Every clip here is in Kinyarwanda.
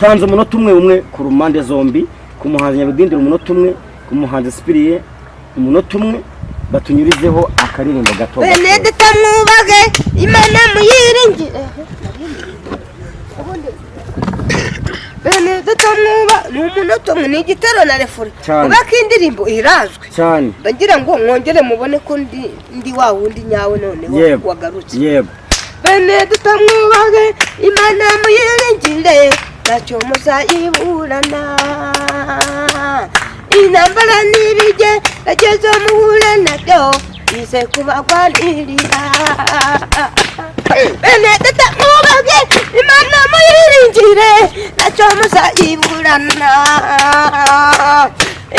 tanze umunota umwe ku rumande zombi ku muhanzi Nyarudindiri umunota umwe ku muhanzi Cyprien umunota umwe batunyurizeho akaririmbo gato Benedita mwubage Imana muyiringire Benedita mwuba ni umunota umwe ni igitero na refure kubaka indirimbo irazwe cyane bagira ngo mwongere mubone ko ndi wa wundi nyawe none wagarutse yego Benedita mwubage Imana muyiringire ntacyo muzayiburana intambara n'ibige bageze muhure nabyo ize kubagwanirira Benedita mwubage Imana muyiringire ntacyo muzayiburana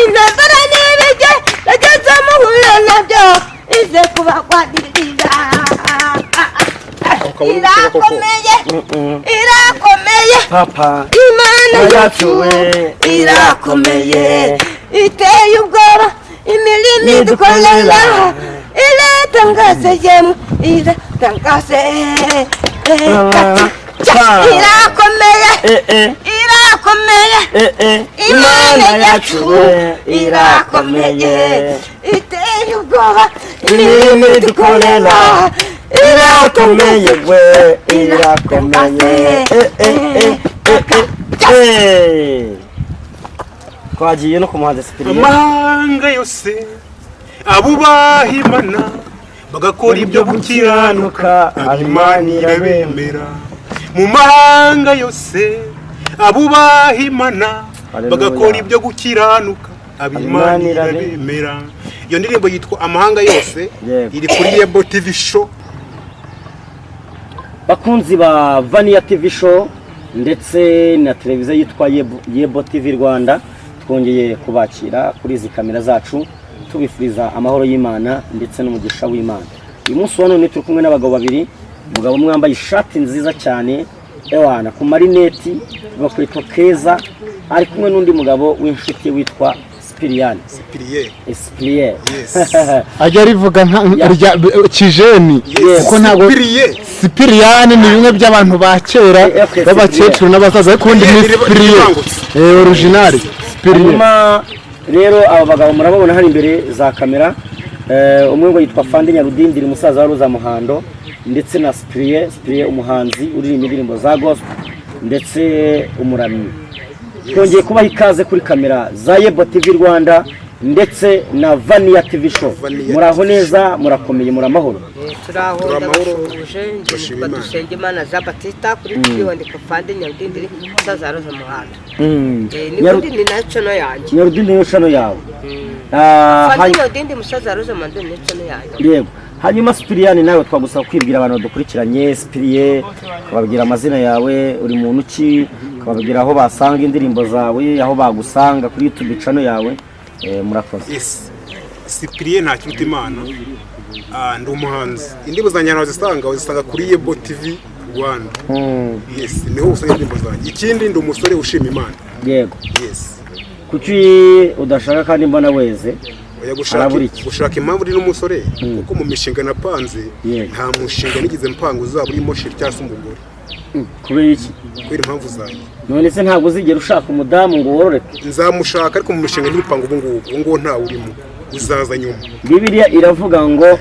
intambara n'ibige bageze muhure nabyo ize kubagwanirira irakomeye papa Imana yacu irakomeye iteye ubwoba imirimo idukorera iratangaze yemwe iratangaze irakomeye Imana yacu irakomeye iteye ubwoba imirimo idukorera irakomeye we irakomeye twagiye no kumuhanza Cyprien amahanga yose abubaha Imana bagakora ibyo gukiranuka Imana irabemera mu mahanga yose abubaha Imana bagakora ibyo gukiranuka Imana irabemera iyo ndirimbo yitwa amahanga yose iri kuri Yebo TV show bakunzi ba Vania TV show ndetse na televiziyo yitwa Yebo TV Rwanda twongeye kubakira kuri izi kamera zacu tubifuriza amahoro y'Imana ndetse n'umugisha w'Imana uyu munsi wa none turi kumwe n'abagabo babiri umugabo umwe wambaye ishati nziza cyane ewana ku marineti bakwita keza ari kumwe n'undi mugabo w'inshuti witwa Cyprien ajya rivuga nka kijeni kuko ntabwo Cyprien ni bimwe by'abantu ba kera b'abakecuru n'abasaza ariko undi ni Cyprien original Cyprien rero aba bagabo murababona hari imbere za kamera umwe ngo yitwa Fande Nyarudindiri umusaza wa Roza Muhando ndetse na Cyprien umuhanzi uririmba indirimbo za gospel ndetse umuramyi twongeye kubaha ikaze kuri kamera za Yebo TV Rwanda ndetse na Vania TV show muraho neza murakomeye muramahoro turaho ndabashuje badusenge Imana za Batista kuri kwibondeka Fande Nyarudindiri umusaza wa Roza Muhando ni nacho yanjye Nyarudindiri nacho yawe Fande Nyarudindiri umusaza wa Roza Muhando nacho yanjye yego hanyuma Cyprien nawe twagusaba kwibwira abantu dukurikiranye Cyprien kababwira amazina yawe uri muntu ki kababwira aho basanga indirimbo zawe aho bagusanga kuri YouTube channel yawe murakoze Cyprien nta kiruta Imana ndi umuhanzi indirimbo zanjye wazisanga kuri Yebo TV Rwanda niho usanga indirimbo zanjye ikindi ndi umusore ushima Imana yego kuki udashaka kandi mbona weze gushaka impamvu uri n'umusore kuko mu mishinga napanze nta mushinga nigize mpango uzaba urimo shiri cyangwa se umugore kubera iki kubera impamvu zanjye none se ntabwo uzigera ushaka umudamu ngo wororeke nzamushaka ariko mu mishinga n'imipango ubu ntawe urimo uzaza nyuma Bibiliya iravuga ngo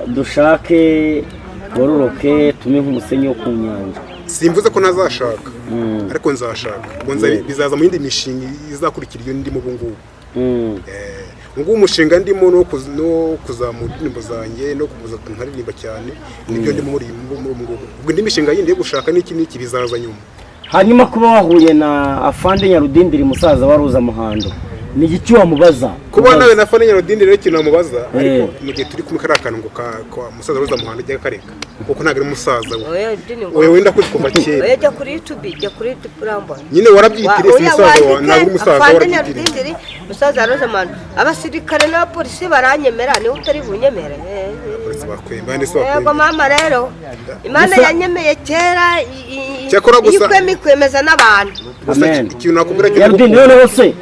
dushake wororoke tume nk'umusenyi wo ku nyanja simvuze ko nazashaka ariko nzashaka bizaza mu yindi mishinga izakurikira iyo ndimo ubu ngubu ngo umushinga ndimo no kuzamura indirimbo zanjye no kubuza nkaririmba cyane nibyo ndimo muri ubwo indi mishinga yindi yo gushaka n'iki bizaza nyuma hanyuma kuba wahuye na Fande Nyarudindiri musaza wa Roza Muhando ni iki wamubaza kuba nawe na Fande Nyarudindiri rero kintu namubaza ariko mu gihe turi kumwe karakana ngo kwa musaza Roza Muhando ajya kareka kuko ntabwo ari musaza we wenda kuva kera jya kuri YouTube jya kuri Rambon nyine warabyitire musaza wa ntabwo musaza warabyitire musaza Roza Muhando abasirikare n'abapolisi baranyemera ni utari bunyemere bakwemba ndetse yego mama rero Imana yanyemeye kera Cyakora gusa ikwemeza n'abantu Amen. ikintu nakubwira cyo Yarudindi noneho se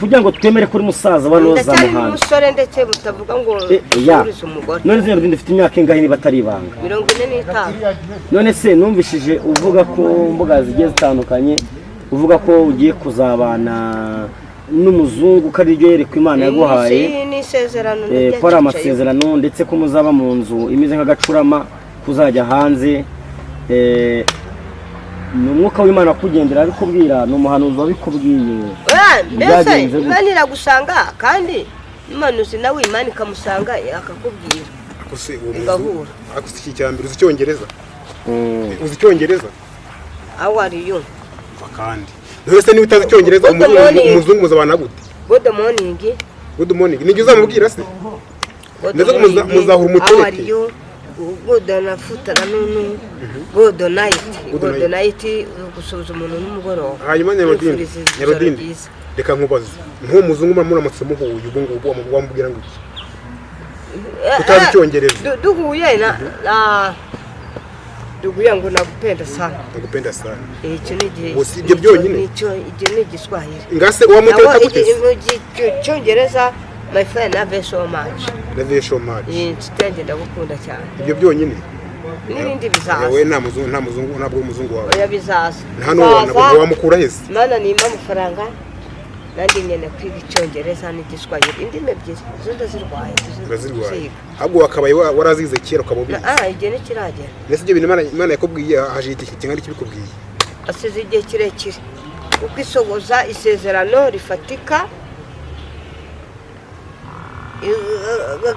kugira ngo twemere kuri musaza wa Roza ndacyari Muhanda umusore ndetse mutavuga ngo ya urize umugore none se Yarudindi ufite imyaka ingahe niba atari ibanga 45 none se numvishije uvuga ko mbuga zigiye zitandukanye uvuga ko ugiye kuzabana n'umuzungu ko ari ryo yerekwa Imana yaguhaye ni isezerano ko ari amasezerano ndetse ko muzaba mu nzu imeze nk'agacurama kuzajya hanze ni umwuka w'Imana kugendera abikubwira ni umuhanuzi wabikubwiye mbese Imana iragusanga kandi n'umuhanuzi nawe Imana ikamusanga akakubwira akose uwo muzungu akose iki cyambere uzi Icyongereza uzi Icyongereza how are you kandi ntose niba utazi Icyongereza umuzungu muzabana gute good morning nige uzamubwira se ndetse muzahura umutereke good na futara nunu good night gusubiza umuntu n'umugoroba hanyuma Nyarudindi reka nkubaze nko muzungu muramutse muhuye ubu ngubu wamubwira ngo iki utazi Icyongereza duhuye na duhuye ngo nagupenda sana icyo ni igihe ibyo byonyine icyo ni igiswahili ngase wamutereka gute Icyongereza my friend love you so much insitenge ndagukunda cyane ibyo byonyine n'ibindi bizaza yewe nta muzungu ntabwo umuzungu wawe oya bizaza nta n'uwo wamukura hese Imana nimpa amafaranga nandi nyene kwiga Icyongereza n'igiswahili indimi ebyiri zo ndazirwaye ahubwo wakabaye warazize kera ukabubizi igihe nikiragera ndetse ibyo bintu Imana yakubwiye haje iki kingana kibikubwiye asize igihe kirekire uko isohoza isezerano rifatika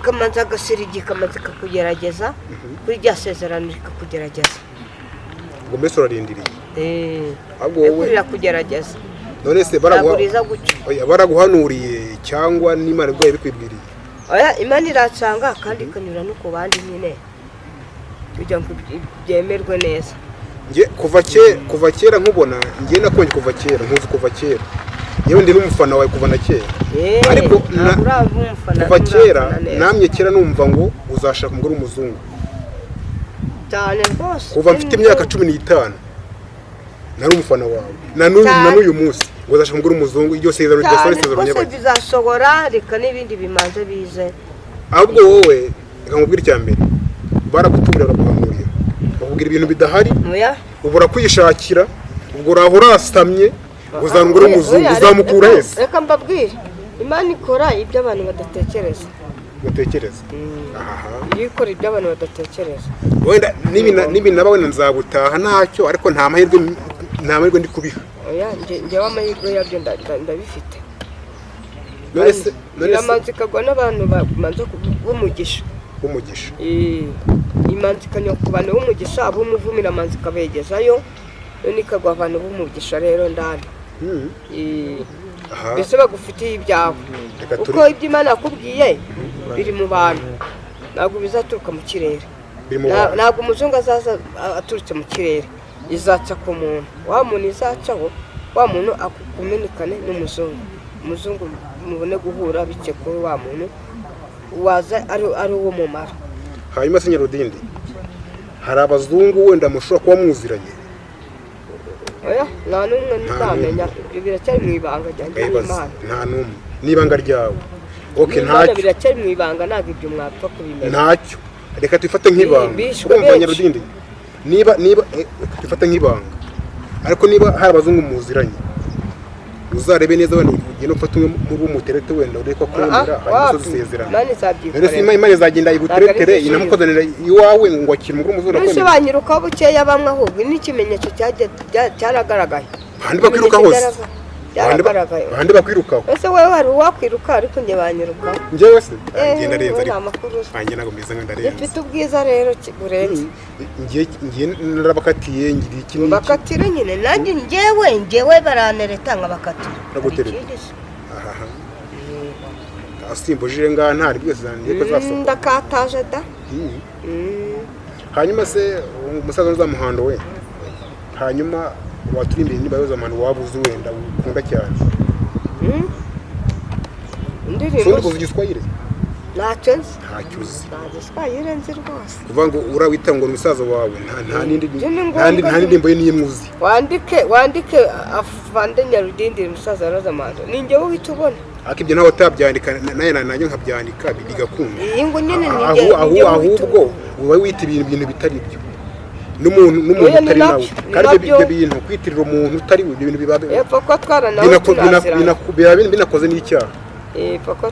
kamanza agasirigi kamaze kakugerageza kuri rya sezerano rikakugerageza ngo mbese urarindiriye ahubwo wowe rirakugerageza none se baraguhanuriye cyangwa n'Imana ubwo yabikwibwiriye oya Imana iracanga kandi ikanyura no ku bandi nyine kugira ngo byemerwe neza nge kuva kera nkubona nge nakonje kuva kera nkuzi kuva kera yewe ndi n'umufana wawe kuva na kera ariko kuva kera namye kera numva ngo uzashaka umugore w'umuzungu cyane rwose kuva mfite imyaka 15 nari umufana wawe na n'uyu munsi ngo uzashaka umugore w'umuzungu iryo sezerano rwose bizasohora reka n'ibindi bimanze bize ahubwo wowe reka nkubwire icya mbere baragutumira baraguhanurira bakubwira ibintu bidahari ubura kwishakira ubwo uraho urasamye uzangura umuzungu uzamukura hese reka mbabwire Imana ikora ibyo abantu badatekereza iyo ikora ibyo abantu badatekereza wenda nibi naba wenda nzabutaha ntacyo ariko nta mahirwe ndi kubiha oya njyewe amahirwe yabyo ndabifite imanza ikagwa n'abantu bamanza b'umugisha imanza ikanywa ku bantu b'umugisha ab'umuvumira amanza ikabegezayo none ikagwa abantu b'umugisha rero ndani mbese bagufitiye ibyawe uko ibyo Imana yakubwiye biri mu bantu ntabwo bizaturuka mu kirere ntabwo umuzungu azaza aturutse mu kirere izaca ku muntu wa muntu izacaho wa muntu akumenyekane n'umuzungu mubone guhura bike kuri wa muntu waza ari uwo mumara hanyuma se Nyarudindi hari abazungu wenda mushobora kuba mwuziranye oya nta n'umwe ntamenya ibyo biracyari mu ibanga ryanjye n'Imana nta n'umwe n'ibanga ryawe ntacyo biracyari mu ibanga ntabwo ibyo mwapfa kubimenya ntacyo reka tufate nk'ibanga kumva Nyarudindi niba tufate nk'ibanga ariko niba hari abazungu muziranye uzarebe neza wenda ugenda ufata umwe mu b'umuterete wenda ureka kwemera hanyuma dusezerana Imana izagenda iguteretere inamukozanira iwawe ngo akire umugore umuzungu none se banyirukaho bukeya bamwe ahubwo n'ikimenyetso cyaragaragaye bandi bakwiruka hose bandi bakwirukaho ese wowe wari uwakwiruka ariko njye banyirukaho njyewe se ngenda renza ariko banjye ntabwo mbiza ngo ndarenza mfite ubwiza rero burenze ngiye narabakatiye ngira iki n'iki bakatire nyine nanjye njyewe baranereta nkabakatira aha asimbujije ngaha ntari byose zandiye ko zasohoka ndakataje da hanyuma se umusaza uzamuhando we hanyuma waturi imbere niba yoza amano wabuze wenda ukunda cyane indirimbo kuvuga igiswahili ntacyo nzi ntacyo uzi nta giswahili nzi rwose kuvuga ngo urawita ngo ni umusaza wawe nta n'indirimbo ye n'imwe uzi wandike afande Nyarudindiri umusaza Rosamond ni njyewe uhita ubona ariko ibyo ntawe utabyandika nayo nanjye nkabyandika bigakunda iyi ngo nyine ni ahubwo uba wita ibintu bitari byo n'umuntu utari nawe kandi ibyo bintu kwitirira umuntu utari we ibyo bintu biba binakoze n'icyaha pako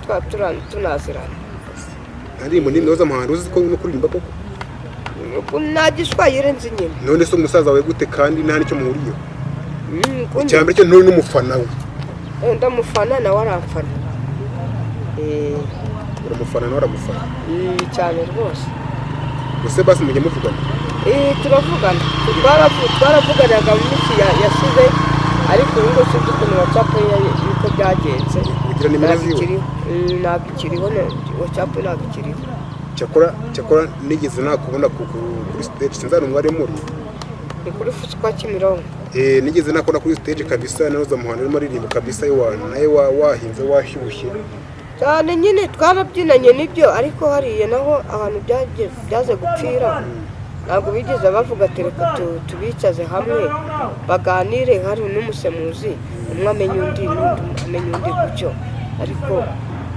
tunazirana indirimbo ni Rosamond uzi ko no kuririmba koko nta giswahili nzi nyine none se umusaza wawe gute kandi nta nicyo muhuriyeho icyambere cyo none n'umufana we ndamufana nawe aramfana uramufana nawe aramufana cyane rwose gusa basi mujye muvugana turavugana twaravuganaga mu minsi yasize ariko ubu ngubu sinzi ukuntu WhatsApp yuko byagenze ugira nimero ziwe ntabwo ikiriho WhatsApp ntabwo ikiriho cyakora nigeze nakubona kuri stage sinzana umwari muri ni kuri fusi kwa Kimironko nigeze nakubona kuri stage kabisa na Rosamond arimo aririmba kabisa nawe wahinze washyushye cyane nyine twarabyinanye nibyo ariko hariya naho abantu byaze gupfira ntabwo bigeze bavuga ati reka tubicaze hamwe baganire hari n'umusemuzi umwe amenya undi n'undi amenya undi gutyo ariko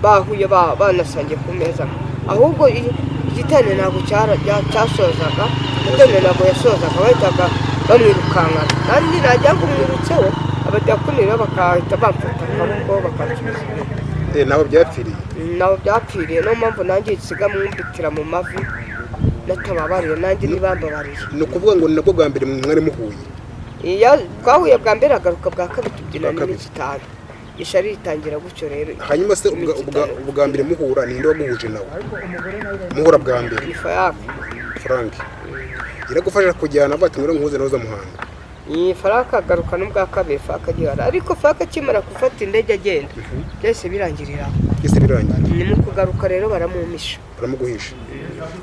bahuye banasangiye ku meza ahubwo igitane ntabwo cyasozaga igitane ntabwo yasozaga bahitaga bamwirukankana kandi najya ngo umwirutseho abadyakunira bakahita bamfata akaboko bakansubiza naho byapfiriye niyo mpamvu nanjye nsiga mwumbitira mu mavi natababariye nanjye ntibambabariye ni ukuvuga ngo ni nabwo bwa mbere mwari muhuye twahuye bwa mbere agaruka bwa kabiri tubyina n'iminsi 5 ishari ritangira gutyo rero hanyuma se ubwa mbere muhura ninde wamuhuje nawe muhura bwa mbere Frank iragufasha kujyana bati ngore nkuze na Rosamond Faraka agaruka n'ubwa kabiri akagihara ariko Faraka kimara gufata indege agenda byose birangirira ni mu kugaruka rero baramuguhisha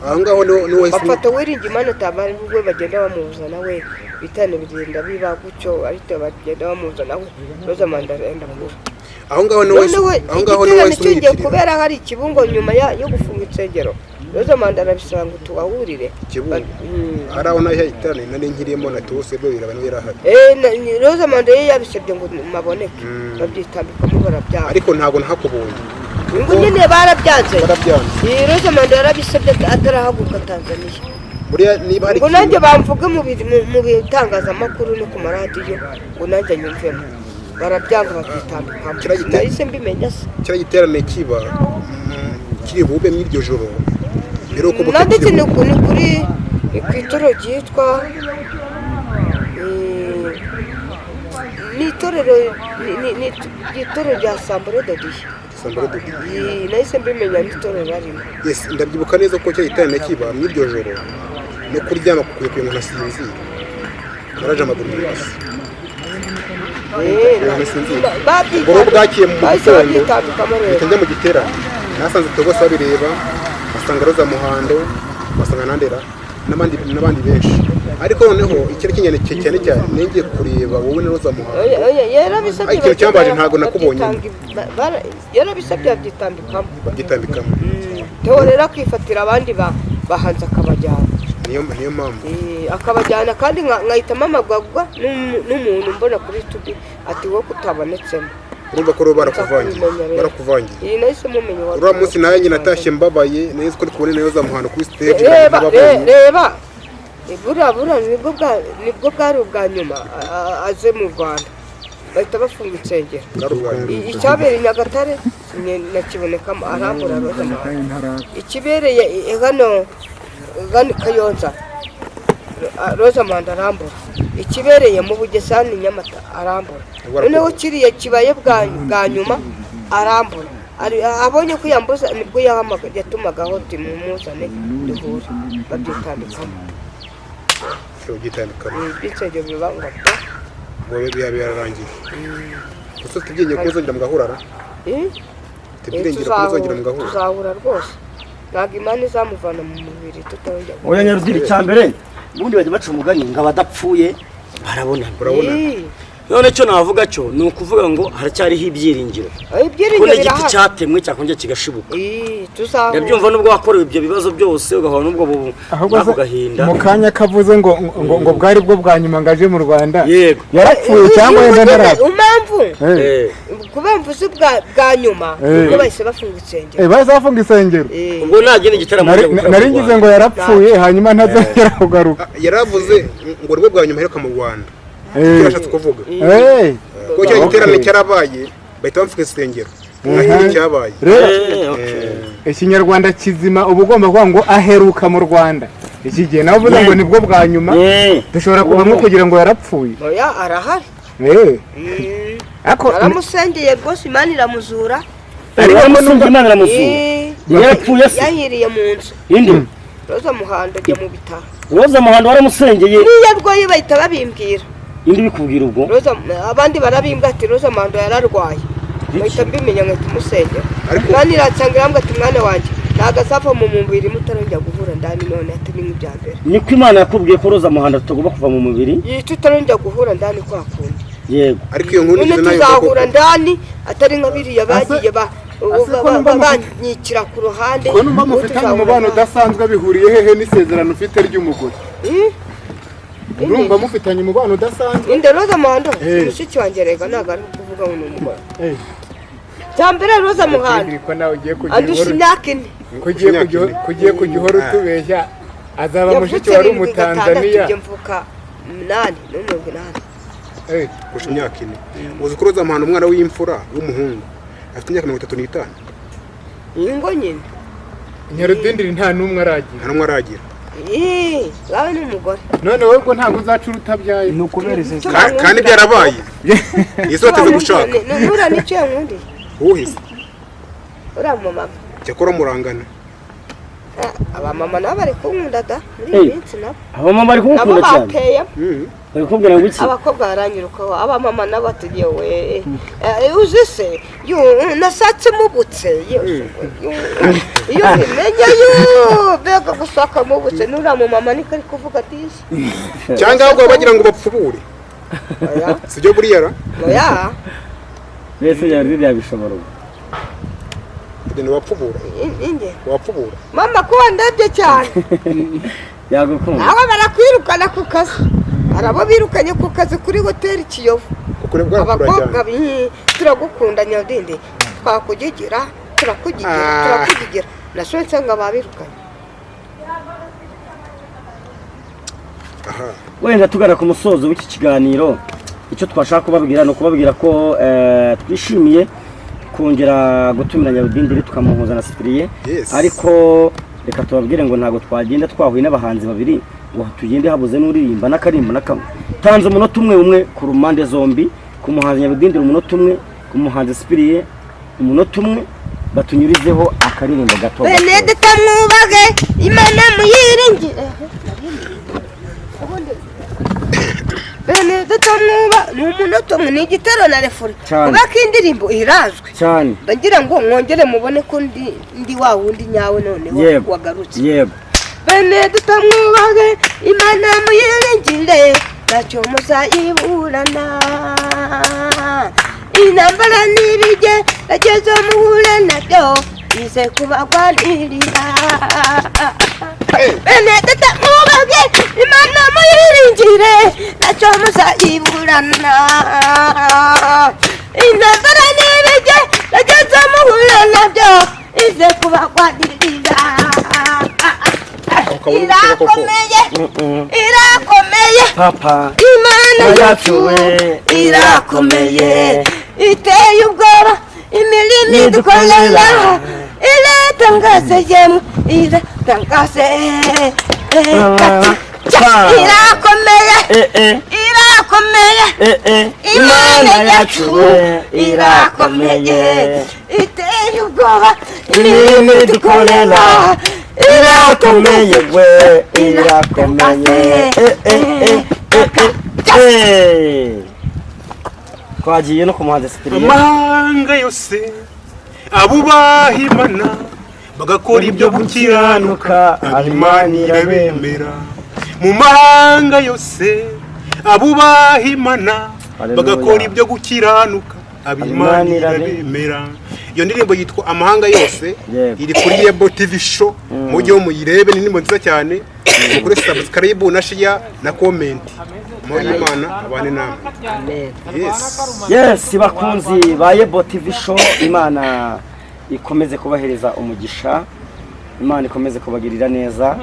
aho ngaho ni wese bafata Wiringimana tabari we bagenda bamubuza nawe bitane bigenda biba gutyo ariko bagenda bamubuza nawe Rosamond arenda mugura aho ngaho ni wese kubera hari ikibungo nyuma yo gufunga insengero Rosamond arabisanga ngo tubahurire hari aho nayo yahitane nari nkiriyemo na tose byo birabana yarahari Rosamond yabisabye ngo maboneke babyitambikamo barabyanga ariko ntago ntakubonye ngo nyine barabyanze Rosamond yarabisabye atarahaguruka Tanzania buriya niba hari ngo nanjye bamvuga mu bitangazamakuru no ku maradiyo ngo nanjye nyumvemo barabyanga babyitambikamo nahise mbimenya se kira giterane kiba kiri bube mw'iryo joro nanditse ni kuri ku itoro ryitwa ni itorero rya Sambore Dodiye nahise mbimenya n'itorero arimo ndabyibuka neza ko cya giterane kiba mw'iryo joro no kuryama kukuye kuye ngo nasinzira naraje amaguru hasi boro bwakiye mu gitondo njya mu giterane nasanze togose babireba basanga Rosamond basanga Nandera n'abandi benshi ariko noneho ikintu cy'ingenzi cyane ngiye kureba wowe na Rosamond yarabisabye ikintu cyambaje ntago nakubonye yarabisabye byitambikamo Theo rero akifatira abandi bahanze akabajyana niyo mpamvu akabajyana kandi nkahitamo amagwagwa n'umuntu mbona kuri YouTube ati wowe kutabonetsemo urumva ko barakuvangiye iyi nahise mumenya uriya munsi nanjye natashye mbabaye neza ko kubona na Rosamond kuri stage reba buriya nibwo bwari ubwa nyuma aze mu Rwanda bahita bafunga insengero icyabereye i Nyagatare nakibonekamo arambura Rosamond ikibereye hano Kayonza Rosamond arambura ikibereye mu Bugesani Nyamata arambura noneho kiriya kibaye bwa nyuma arambura abonye ko yambuza nibwo yatumagaho ati mumuzane duhure babyitambikamo ibitsegero bibangwa wowe birarangiye gusa tubyenye ko uzongera mugahurara tuzahura rwose ntabwo Imana izamuvana mu mubiri tutongera oya Nyarudiri cyambere ubundi bajya baca umugani ngo abadapfuye barabonana none cyo navuga cyo ni ukuvuga ngo haracyariho ibyiringiro ko n'igiti cyatemwe cyakongera kigashibuka ndabyumva nubwo wakorewe ibyo bibazo byose ugahora n'ubwo nako gahinda mu kanya kavuze ngo bwari bwo bwa nyuma ngaje mu Rwanda yego yarapfuye cyangwa yenda narapfuye impamvu kubamvu bwa nyuma ngo bahise bafunga insengero bahise bafunga insengero ubwo nagenda igitaramo nari ngize ngo yarapfuye hanyuma ntazongera kugaruka yaravuze ngo nibwo bwa nyuma heruka mu Rwanda cyashatse kuvuga ko cyo giterane cyarabaye bahita bafunga insengero nahindi cyabaye ikinyarwanda kizima uba ugomba kuvuga ngo aheruka mu Rwanda iki gihe nawe uvuze ngo nibwo bwa nyuma dushobora kubamo kugira ngo yarapfuye oya arahari aramusengeye rwose Imana iramuzura ariko n'umva Imana iramuzura yarapfuye se yahiriye mu nzu indi Roza Muhando ajya mu bitaro Roza Muhando waramusengeye niyo rwaye bahita babimbwira indi bikubwira ubwo abandi barabimbwa ati Roza Muhando yararwaye bahita mbimenya ngo tumusengera Imana iratsangira ngo ati mwana wanjye nagazava mu mubiri mutarongera guhura ndani none ati ni nk'ibya mbere niko Imana yakubwiye ko Roza Muhando tutagomba kuva mu mubiri tutarongera guhura ndani kwa kundi yego ariko iyo nkuru nayo tuzahura ndani atari nka biriya bagiye banyikira ku ruhande ko numva mufitanye umubano udasanzwe bihuriye hehe n'isezerano ufite ry'umugore urumva mufitanye umubano udasanzwe inde Roza Muhando mushiki wanjye rega ntabwo ari kuvuga ngo ni umugore cyambere Roza Muhando andushinyakine kugiye kujya uhora utubeshya azaba mushiki wari umutanzaniya mvuka 8 kurusha imyaka 4 uzi ko Roza Muhando umwana w'imfura w'umuhungu afite imyaka 35 ingo nyine Nyarudindiri nta numwe aragira bawe n'umugore none wowe ubwo ntabwo uzacura utabyaye ni ukubera isezerano kandi byarabaye yesu ateze gushaka nura n'icyo yankundi uhise uriya mama cyakora murangana abamama nabo bari kunkunda da muri iyi minsi nabo abamama bari kumukunda cyane bateye bari kubwira ngo iki abakobwa barangirukaho abamama nabo batugiye we uzi se nasatse mubutse iyo bimenya bega gusaka mubutse nura mu mama niko ari kuvuga atishi cyangwa ahubwo bagira ngo bapfubure sibyo buriya ra oya mbese yari yabishobora ni wapfubura wapfubura mama ko ndabye cyane yagukunda aba barakwirukana ku kazi arabo birukanye ku kazi kuri hoteli Kiyovu abakobwa turagukunda Nyadinde twakugigira turakugigira nashoye nsanga babirukanye wenda tugana ku musozo w'iki kiganiro icyo twashaka kubabwira no kubabwira ko twishimiye kongera gutumira Nyarudindiri tukamuhuza na Cyprien ariko reka tubabwire ngo ntago twagenda twahuye n'abahanzi babiri ngo tugende habuze n'uririmba n'akarimba nakamwe tanze umunota umwe ku rumande zombi ku muhanzi Nyarudindiri umunota umwe ku muhanzi Cyprien umunota umwe batunyurizeho akaririmba gato Benedetta mwubage Imana muyiringire Benedetta mwuba ni umunota umwe ni igitero na refuri kubaka indirimbo irazwe cyane bagira ngo mwongere mubone ko ndi wa wundi nyawe none wagarutse yego Benedetta mwubage Imana muyiringire nacyo muzayiburana intambara n'ibige ageze muhure nabyo ize kubagwanirira Benedetta mwubage Imana muyiringire nacyo muzayiburana intambara n'ibige ageze muhure nabyo ize kubagwanirira irakomeye papa Imana yacu irakomeye iteye ubwoba imirimo idukorera iratangaze yemwe iratangaze irakomeye Imana yacu irakomeye iteye ubwoba imirimo idukorera irakomeye we irakomeye twagiye no ku muhanzi Cyprien amahanga yose abubaha Imana bagakora ibyo gukiranuka Imana irabemera mu mahanga yose abubaha Imana bagakora ibyo gukiranuka ab'Imana irabemera. Iyo ndirimbo yitwa Amahanga Yose, iri kuri Yebo TV show, mujye muyirebe, ni indirimbo nziza cyane. Mukore subscribe na share na comment. Imana abane namwe. Yes, bakunzi ba Yebo TV show, Imana ikomeze kubahereza umugisha, Imana ikomeze kubagirira neza.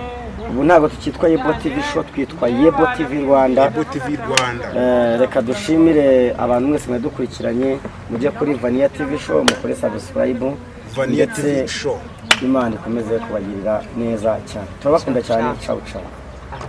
Ubu ntabwo tukitwa Yebo TV show, twitwa Yebo TV Rwanda. Yebo TV Rwanda. Reka dushimire abantu mwese mwadukurikiranye, mujye kuri Vania TV show, mukore subscribe. Vania TV show. Imana ikomeze kubagirira neza cyane. Turabakunda cyane. Ciao ciao.